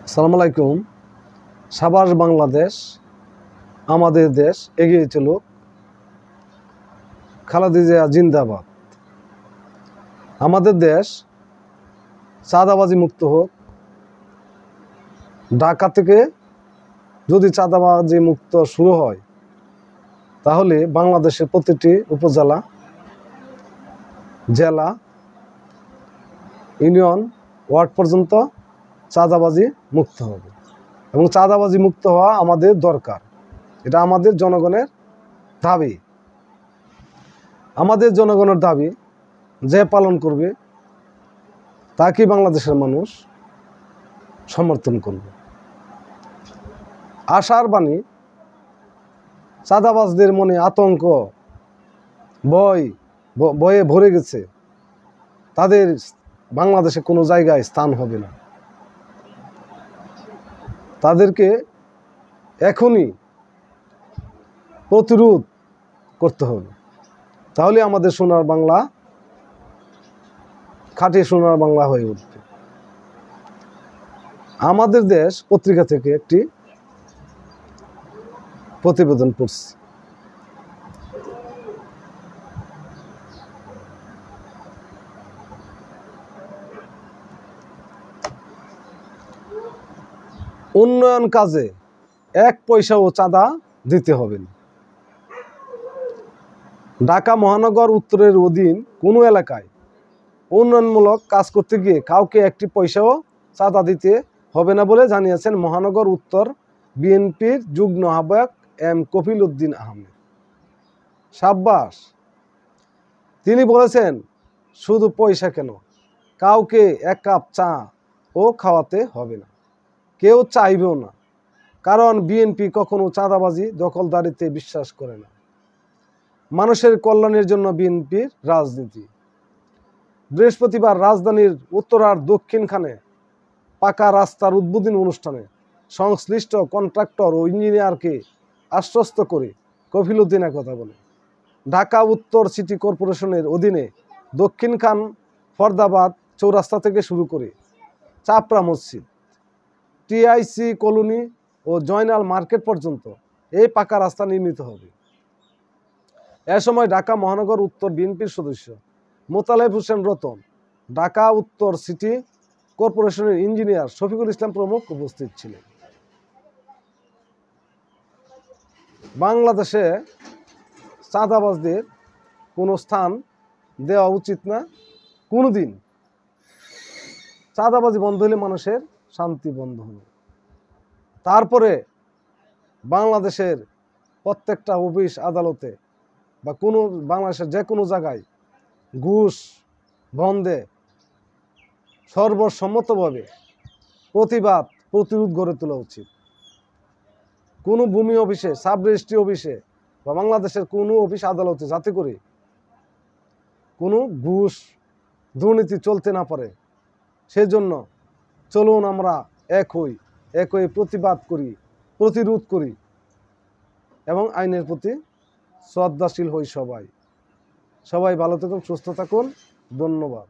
আসসালামু আলাইকুম। সাবাস বাংলাদেশ, আমাদের দেশ এগিয়ে চলুক, খালেদা জিয়া জিন্দাবাদ। আমাদের দেশ চাঁদাবাজি মুক্ত হোক। ঢাকা থেকে যদি চাঁদাবাজি মুক্ত শুরু হয়, তাহলে বাংলাদেশের প্রতিটি উপজেলা, জেলা, ইউনিয়ন, ওয়ার্ড পর্যন্ত চাঁদাবাজি মুক্ত হবে। এবং চাঁদাবাজি মুক্ত হওয়া আমাদের দরকার। এটা আমাদের জনগণের দাবি। আমাদের জনগণের দাবি যে পালন করবে তাকে বাংলাদেশের মানুষ সমর্থন করবে। আশার বাণী, চাঁদাবাজদের মনে আতঙ্ক, ভয়ে ভরে গেছে। তাদের বাংলাদেশে কোনো জায়গায় স্থান হবে না। তাদেরকে এখনই প্রতিরোধ করতে হবে। তাহলে আমাদের সোনার বাংলা খাঁটি সোনার বাংলা হয়ে উঠবে। আমাদের দেশ পত্রিকা থেকে একটি প্রতিবেদন পড়ছি। উন্নয়ন কাজে 1 পয়সাও চাঁদা দিতে হবে না। ঢাকা মহানগর উত্তরের অধীন কোনো এলাকায় উন্নয়নমূলক কাজ করতে গিয়ে কাউকে 1 পয়সাও চাঁদা দিতে হবে না বলে জানিয়েছেন মহানগর উত্তর বিএনপির যুগ্ম আহ্বায়ক এম কফিল উদ্দিন আহমেদ। সাব্বাস। তিনি বলেছেন, শুধু পয়সা কেন, কাউকে 1 কাপ চা ও খাওয়াতে হবে না, কেউ চাইবেও না। কারণ বিএনপি কখনো চাঁদাবাজি, দখলদারিতে বিশ্বাস করে না। মানুষের কল্যাণের জন্য বিএনপির রাজনীতি। বৃহস্পতিবার রাজধানীর উত্তরার দক্ষিণখানে পাকা রাস্তার উদ্বোধনী অনুষ্ঠানে সংশ্লিষ্ট কন্ট্রাক্টর ও ইঞ্জিনিয়ারকে আশ্বস্ত করে কফিল উদ্দিন কথা বলে। ঢাকা উত্তর সিটি কর্পোরেশনের অধীনে দক্ষিণখান ফরদাবাদ চৌরাস্তা থেকে শুরু করে চাপড়া মসজিদ, টিআইসি কলোনি ও জয়নাল মার্কেট পর্যন্ত এই পাকা রাস্তা নির্মিত হবে। এ সময় ঢাকা মহানগর উত্তর বিএনপির সদস্য মোতালেব হোসেন রতন, ঢাকা উত্তর সিটি কর্পোরেশনের ইঞ্জিনিয়ার শফিকুল ইসলাম প্রমুখ উপস্থিত ছিলেন। বাংলাদেশে চাঁদাবাজদের কোনো স্থান দেওয়া উচিত না। কোনোদিন চাঁদাবাজি বন্ধ হলে মানুষের শান্তি বন্ধ হবে। তারপরে বাংলাদেশের প্রত্যেকটা অফিস আদালতে বা বাংলাদেশের যে কোনো জায়গায় ঘুষ বন্ধে সর্বসম্মতভাবে প্রতিরোধ গড়ে তোলা উচিত। কোনো ভূমি অফিসে, সাব রেজিস্ট্রি অফিসে বা বাংলাদেশের কোনো অফিস আদালতে যাতে করে কোনো ঘুষ দুর্নীতি চলতে না পারে, সেজন্য চলুন আমরা এক হয়ে প্রতিবাদ করি, প্রতিরোধ করি এবং আইনের প্রতি শ্রদ্ধাশীল হই। সবাই ভালো থাকুন, সুস্থ থাকুন। ধন্যবাদ।